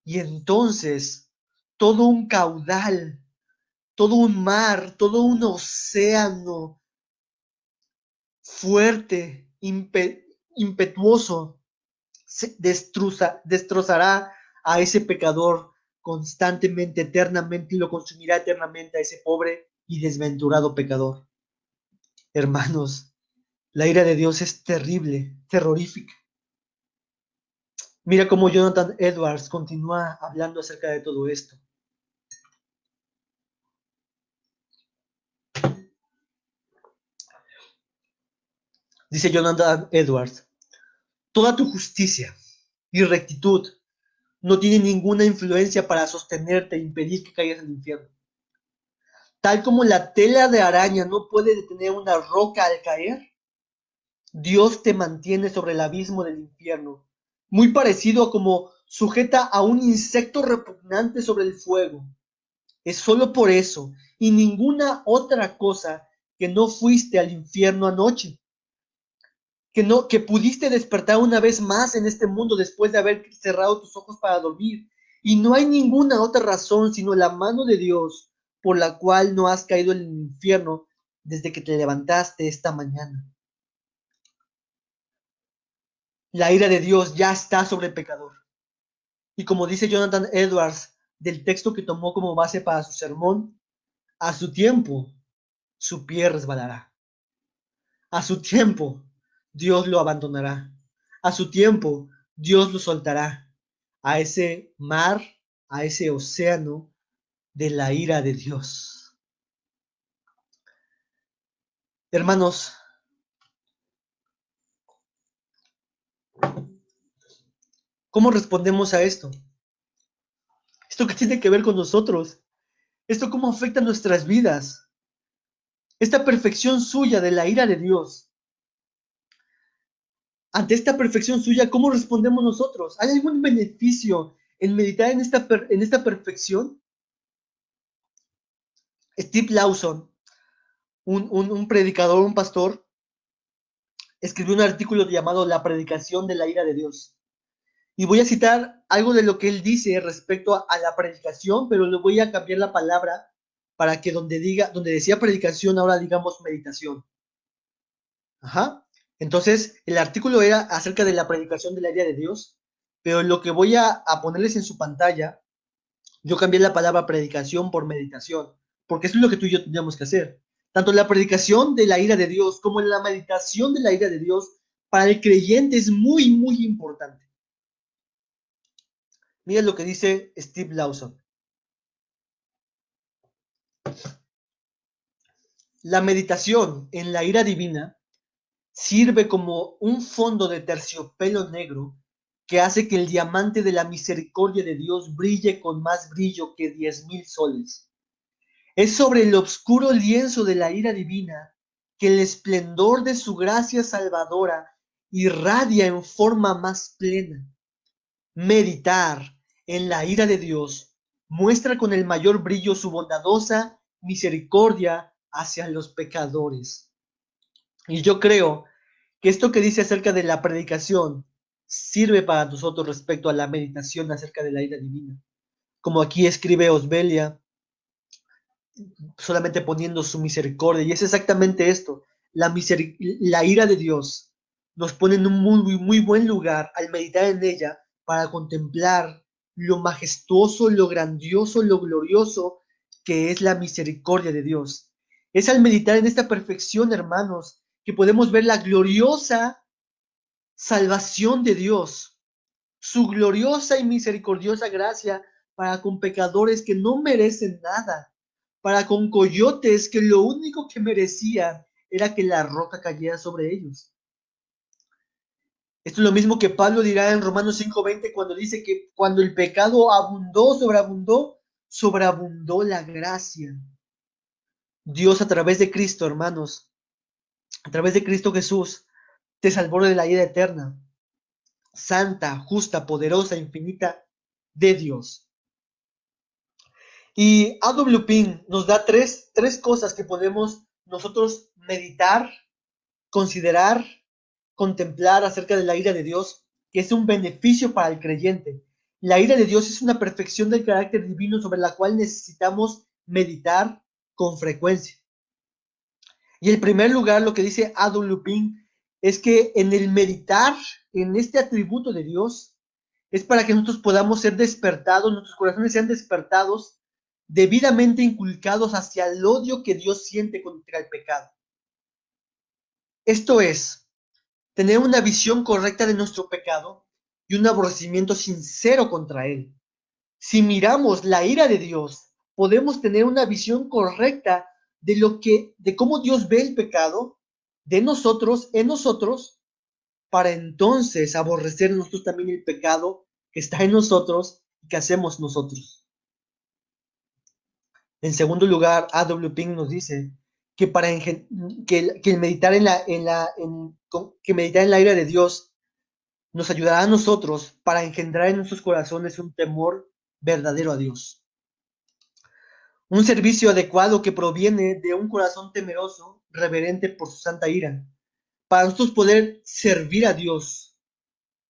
Y entonces todo un caudal, todo un mar, todo un océano fuerte, impetuoso, destrozará a ese pecador constantemente, eternamente, y lo consumirá eternamente a ese pobre y desventurado pecador. Hermanos, la ira de Dios es terrible, terrorífica. Mira cómo Jonathan Edwards continúa hablando acerca de todo esto. Dice Jonathan Edwards, toda tu justicia y rectitud no tienen ninguna influencia para sostenerte e impedir que caigas al infierno. Tal como la tela de araña no puede detener una roca al caer, Dios te mantiene sobre el abismo del infierno, muy parecido a como sujeta a un insecto repugnante sobre el fuego. Es solo por eso y ninguna otra cosa que no fuiste al infierno anoche, que pudiste despertar una vez más en este mundo después de haber cerrado tus ojos para dormir. Y no hay ninguna otra razón sino la mano de Dios por la cual no has caído en el infierno desde que te levantaste esta mañana. La ira de Dios ya está sobre el pecador. Y como dice Jonathan Edwards del texto que tomó como base para su sermón, a su tiempo su pie resbalará. A su tiempo Dios lo abandonará. A su tiempo Dios lo soltará a ese mar, a ese océano de la ira de Dios. Hermanos, ¿cómo respondemos a esto? ¿Esto qué tiene que ver con nosotros? ¿Esto cómo afecta nuestras vidas? Esta perfección suya de la ira de Dios. Ante esta perfección suya, ¿cómo respondemos nosotros? ¿Hay algún beneficio en meditar en esta perfección? Steve Lawson, un predicador, un pastor, escribió un artículo llamado La predicación de la ira de Dios. Y voy a citar algo de lo que él dice respecto a la predicación, pero le voy a cambiar la palabra para que donde decía predicación, ahora digamos meditación. Ajá. Entonces, el artículo era acerca de la predicación de la ira de Dios, pero lo que voy a ponerles en su pantalla, yo cambié la palabra predicación por meditación, porque eso es lo que tú y yo tendríamos que hacer. Tanto la predicación de la ira de Dios como la meditación de la ira de Dios para el creyente es muy, muy importante. Mira lo que dice Steve Lawson. La meditación en la ira divina sirve como un fondo de terciopelo negro que hace que el diamante de la misericordia de Dios brille con más brillo que 10,000 soles. Es sobre el oscuro lienzo de la ira divina que el esplendor de su gracia salvadora irradia en forma más plena. Meditar en la ira de Dios muestra con el mayor brillo su bondadosa misericordia hacia los pecadores. Y yo creo que esto que dice acerca de la predicación sirve para nosotros respecto a la meditación acerca de la ira divina. Como aquí escribe Osbelia, solamente poniendo su misericordia. Y es exactamente esto. La ira de Dios nos pone en un muy buen lugar al meditar en ella para contemplar lo majestuoso, lo grandioso, lo glorioso que es la misericordia de Dios. Es al meditar en esta perfección, hermanos, que podemos ver la gloriosa salvación de Dios, su gloriosa y misericordiosa gracia para con pecadores que no merecen nada, para con coyotes que lo único que merecían era que la roca cayera sobre ellos. Esto es lo mismo que Pablo dirá en Romanos 5:20 cuando dice que cuando el pecado sobreabundó la gracia. Dios a través de Cristo, hermanos, a través de Cristo Jesús, te salvó de la ira eterna, santa, justa, poderosa, infinita de Dios. Y A.W. Pink nos da tres cosas que podemos nosotros meditar, considerar, contemplar acerca de la ira de Dios, que es un beneficio para el creyente. La ira de Dios es una perfección del carácter divino sobre la cual necesitamos meditar con frecuencia. Y en primer lugar, lo que dice A.W. Pink es que en el meditar en este atributo de Dios es para que nosotros podamos ser despertados, nuestros corazones sean despertados, debidamente inculcados hacia el odio que Dios siente contra el pecado. Esto es, tener una visión correcta de nuestro pecado y un aborrecimiento sincero contra él. Si miramos la ira de Dios, podemos tener una visión correcta de cómo Dios ve el pecado de nosotros, en nosotros, para entonces aborrecer nosotros también el pecado que está en nosotros y que hacemos nosotros. En segundo lugar, A.W. Pink nos dice que que meditar que meditar en la ira de Dios nos ayudará a nosotros para engendrar en nuestros corazones un temor verdadero a Dios. Un servicio adecuado que proviene de un corazón temeroso, reverente por su santa ira. Para nosotros poder servir a Dios,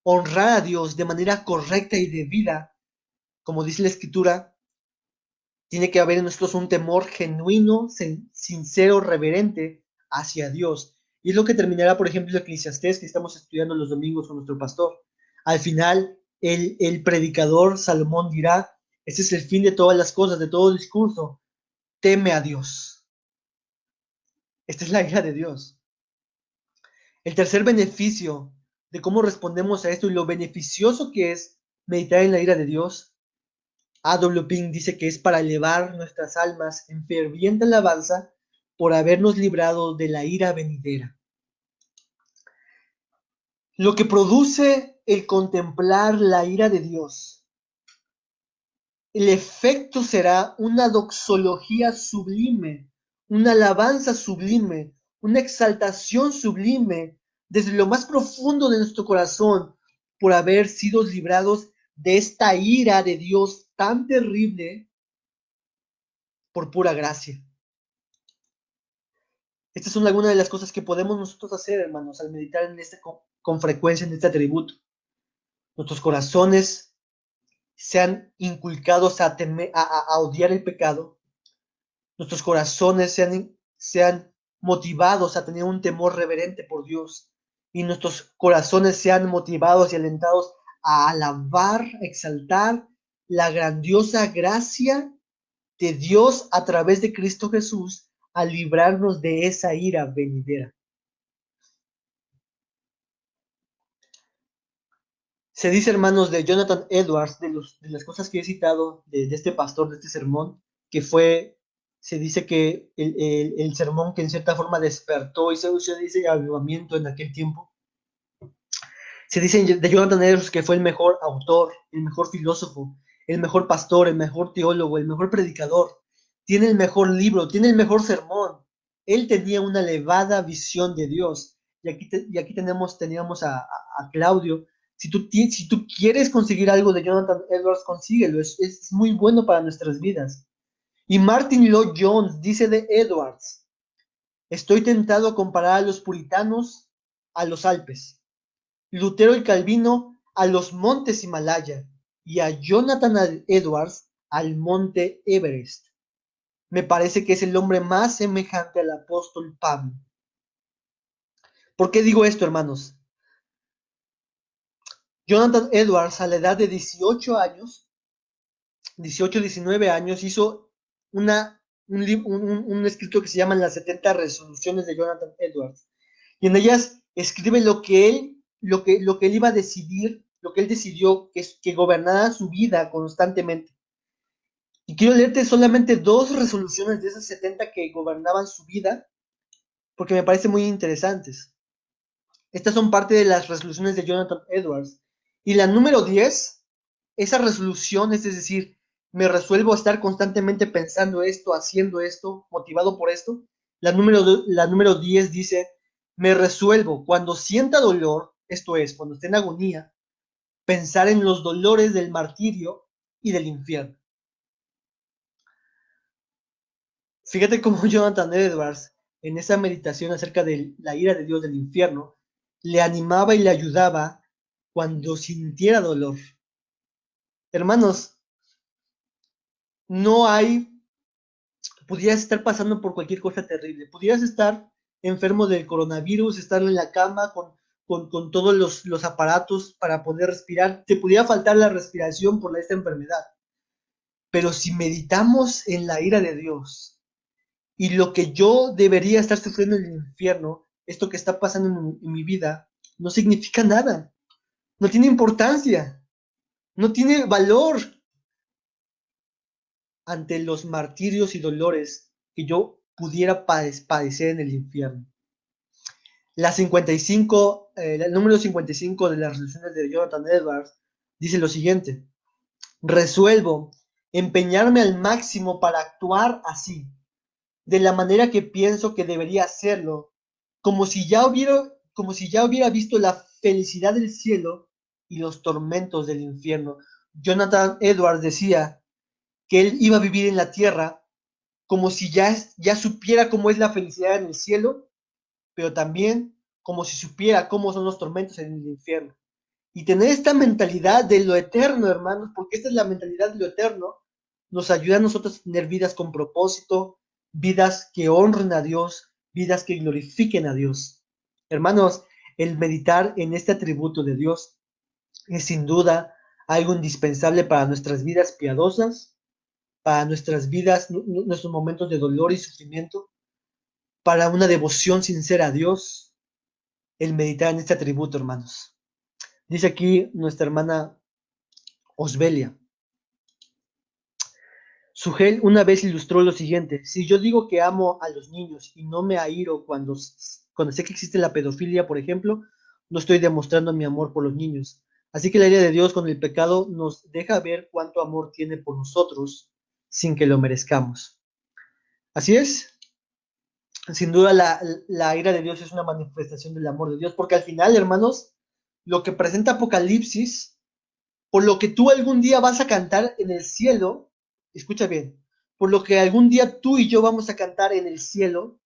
honrar a Dios de manera correcta y debida, como dice la Escritura, tiene que haber en nosotros un temor genuino, sincero, reverente hacia Dios. Y es lo que terminará, por ejemplo, el Eclesiastés que estamos estudiando los domingos con nuestro pastor. Al final, el predicador Salomón dirá, ese es el fin de todas las cosas, de todo discurso, teme a Dios. Esta es la ira de Dios. El tercer beneficio de cómo respondemos a esto y lo beneficioso que es meditar en la ira de Dios, A.W. Pink dice que es para elevar nuestras almas en ferviente alabanza por habernos librado de la ira venidera. Lo que produce el contemplar la ira de Dios, el efecto será una doxología sublime, una alabanza sublime, una exaltación sublime desde lo más profundo de nuestro corazón por haber sido librados de esta ira de Dios tan terrible por pura gracia. Estas son algunas de las cosas que podemos nosotros hacer, hermanos, al meditar en con frecuencia en este atributo. Nuestros corazones sean inculcados a odiar el pecado. Nuestros corazones sean motivados a tener un temor reverente por Dios. Y nuestros corazones sean motivados y alentados a alabar, a exaltar la grandiosa gracia de Dios a través de Cristo Jesús a librarnos de esa ira venidera. Se dice, hermanos, de Jonathan Edwards, de las cosas que he citado de este pastor, de este sermón, que se dice que el sermón que en cierta forma despertó y se dice avivamiento en aquel tiempo. Se dice de Jonathan Edwards que fue el mejor autor, el mejor filósofo, el mejor pastor, el mejor teólogo, el mejor predicador. Tiene el mejor libro, tiene el mejor sermón. Él tenía una elevada visión de Dios. Y aquí teníamos a Claudio. Si tú quieres conseguir algo de Jonathan Edwards, consíguelo. Es muy bueno para nuestras vidas. Y Martin Lloyd Jones dice de Edwards: estoy tentado a comparar a los puritanos a los Alpes, Lutero y Calvino a los montes Himalaya y a Jonathan Edwards al monte Everest. Me parece que es el hombre más semejante al apóstol Pablo. ¿Por qué digo esto, hermanos? Jonathan Edwards, a la edad de 18 años, 18, 19 años, hizo un escrito que se llama Las 70 resoluciones de Jonathan Edwards. Y en ellas escribe lo que él iba a decidir, lo que él decidió que gobernara su vida constantemente. Y quiero leerte solamente 2 resoluciones de esas 70 que gobernaban su vida, porque me parecen muy interesantes. Estas son parte de las resoluciones de Jonathan Edwards. Y la número 10, esa resolución, es decir, me resuelvo a estar constantemente pensando esto, haciendo esto, motivado por esto. La número 10 dice: me resuelvo cuando sienta dolor, esto es, cuando esté en agonía, pensar en los dolores del martirio y del infierno. Fíjate cómo Jonathan Edwards, en esa meditación acerca de la ira de Dios del infierno, le animaba y le ayudaba cuando sintiera dolor. Hermanos, no hay, pudieras estar pasando por cualquier cosa terrible, pudieras estar enfermo del coronavirus, estar en la cama con todos los aparatos para poder respirar, te pudiera faltar la respiración por esta enfermedad. Pero si meditamos en la ira de Dios, y lo que yo debería estar sufriendo en el infierno, esto que está pasando en mi vida, no significa nada, no tiene importancia, no tiene valor ante los martirios y dolores que yo pudiera padecer en el infierno. El número 55 de las resoluciones de Jonathan Edwards dice lo siguiente: resuelvo empeñarme al máximo para actuar así, de la manera que pienso que debería hacerlo, como si ya hubiera visto la felicidad del cielo y los tormentos del infierno. Jonathan Edwards decía que él iba a vivir en la tierra como si ya supiera cómo es la felicidad en el cielo, pero también como si supiera cómo son los tormentos en el infierno. Y tener esta mentalidad de lo eterno, hermanos, porque esta es la mentalidad de lo eterno, nos ayuda a nosotros a tener vidas con propósito, vidas que honren a Dios, vidas que glorifiquen a Dios. Hermanos, el meditar en este atributo de Dios es sin duda algo indispensable para nuestras vidas piadosas, para nuestras vidas, nuestros momentos de dolor y sufrimiento, para una devoción sincera a Dios, el meditar en este atributo, hermanos. Dice aquí nuestra hermana Osbelia: Sugel una vez ilustró lo siguiente: si yo digo que amo a los niños y no me airo cuando sé que existe la pedofilia, por ejemplo, no estoy demostrando mi amor por los niños. Así que la ira de Dios con el pecado nos deja ver cuánto amor tiene por nosotros sin que lo merezcamos. Así es, sin duda la ira de Dios es una manifestación del amor de Dios, porque al final, hermanos, lo que presenta Apocalipsis, por lo que tú algún día vas a cantar en el cielo, escucha bien, por lo que algún día tú y yo vamos a cantar en el cielo,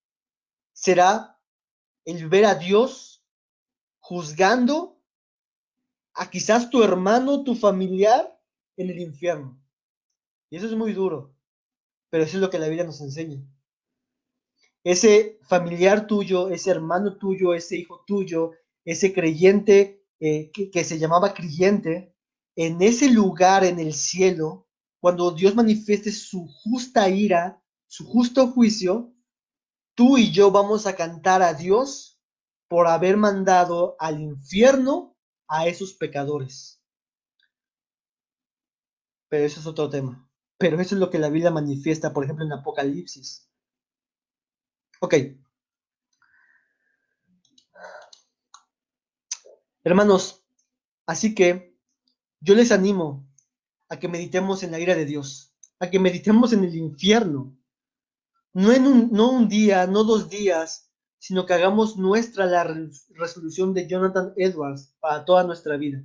será el ver a Dios juzgando a quizás tu hermano, tu familiar, en el infierno. Y eso es muy duro, pero eso es lo que la Biblia nos enseña. Ese familiar tuyo, ese hermano tuyo, ese hijo tuyo, ese creyente que se llamaba creyente, en ese lugar en el cielo, cuando Dios manifieste su justa ira, su justo juicio, tú y yo vamos a cantar a Dios por haber mandado al infierno a esos pecadores. Pero eso es otro tema. Pero eso es lo que la Biblia manifiesta, por ejemplo, en Apocalipsis. Ok, hermanos, Así que yo les animo a que meditemos en la ira de Dios, a que meditemos en el infierno, no un día, no 2 días, sino que hagamos nuestra la resolución de Jonathan Edwards para toda nuestra vida.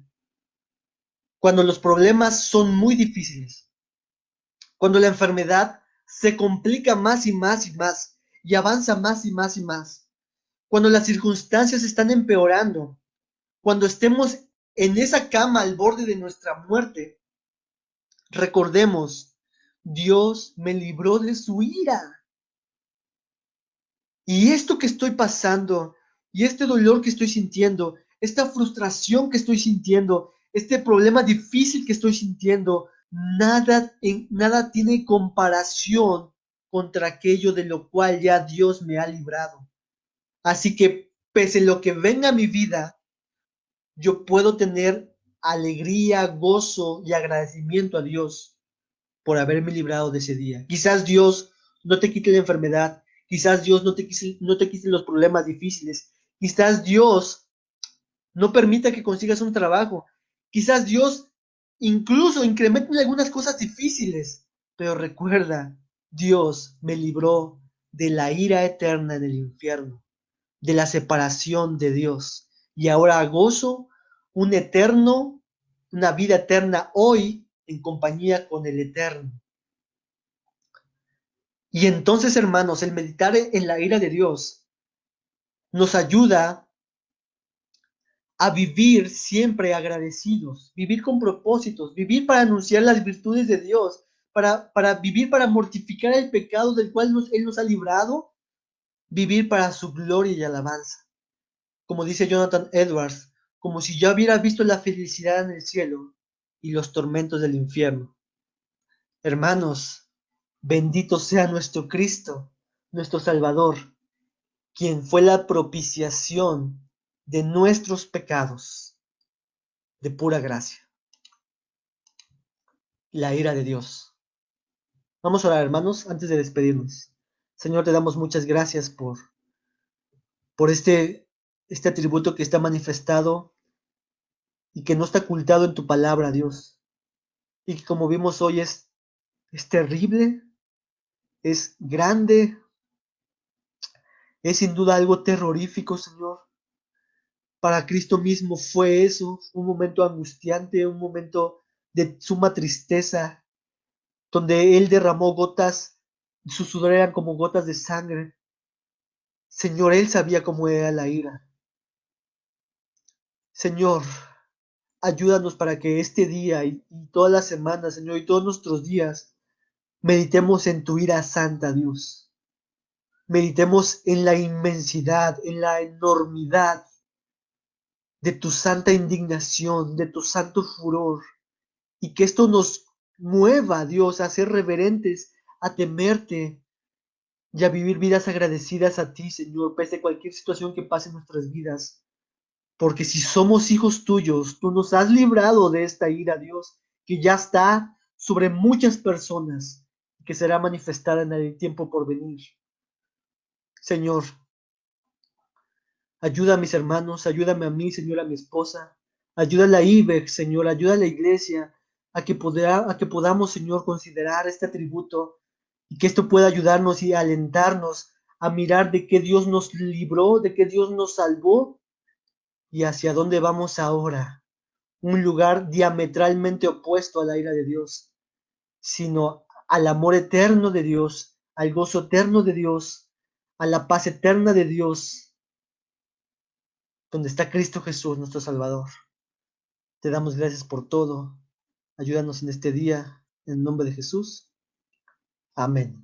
Cuando los problemas son muy difíciles, cuando la enfermedad se complica más y más y más y avanza más y más y más, cuando las circunstancias están empeorando, cuando estemos en esa cama al borde de nuestra muerte, recordemos, Dios me libró de su ira. Y esto que estoy pasando, y este dolor que estoy sintiendo, esta frustración que estoy sintiendo, este problema difícil que estoy sintiendo, nada tiene comparación contra aquello de lo cual ya Dios me ha librado. Así que, pese a lo que venga a mi vida, yo puedo tener alegría, gozo y agradecimiento a Dios por haberme librado de ese día. Quizás Dios no te quite la enfermedad, quizás Dios no te quite los problemas difíciles, quizás Dios no permita que consigas un trabajo, quizás Dios incluso incremente algunas cosas difíciles, pero recuerda, Dios me libró de la ira eterna del infierno, de la separación de Dios, y ahora gozo un eterno, una vida eterna hoy en compañía con el Eterno. Y entonces, hermanos, el meditar en la ira de Dios nos ayuda a vivir siempre agradecidos, vivir con propósitos, vivir para anunciar las virtudes de Dios, para vivir para mortificar el pecado del cual Él nos ha librado, vivir para su gloria y alabanza. Como dice Jonathan Edwards, como si yo hubiera visto la felicidad en el cielo y los tormentos del infierno. Hermanos, bendito sea nuestro Cristo, nuestro Salvador, quien fue la propiciación de nuestros pecados, de pura gracia, la ira de Dios. Vamos a orar, hermanos, antes de despedirnos. Señor, te damos muchas gracias por este atributo que está manifestado y que no está ocultado en tu palabra, Dios. Y que como vimos hoy es terrible, es grande, es sin duda algo terrorífico, Señor. Para Cristo mismo fue eso, un momento angustiante, un momento de suma tristeza, donde Él derramó gotas, su sudor eran como gotas de sangre. Señor, Él sabía cómo era la ira. Señor, ayúdanos para que este día y todas las semanas, Señor, y todos nuestros días, meditemos en tu ira santa, Dios. Meditemos en la inmensidad, en la enormidad de tu santa indignación, de tu santo furor, y que esto nos mueva, Dios, a ser reverentes, a temerte y a vivir vidas agradecidas a ti, Señor, pese a cualquier situación que pase en nuestras vidas. Porque si somos hijos tuyos, tú nos has librado de esta ira, Dios, que ya está sobre muchas personas y que será manifestada en el tiempo por venir. Señor, ayuda a mis hermanos, ayúdame a mí, Señor, a mi esposa, ayuda a la IBEX, Señor, ayuda a la iglesia a que podamos, Señor, considerar este atributo y que esto pueda ayudarnos y alentarnos a mirar de qué Dios nos libró, de qué Dios nos salvó y hacia dónde vamos ahora. Un lugar diametralmente opuesto a la ira de Dios, sino al amor eterno de Dios, al gozo eterno de Dios, a la paz eterna de Dios, donde está Cristo Jesús, nuestro Salvador. Te damos gracias por todo. Ayúdanos en este día, en el nombre de Jesús. Amén.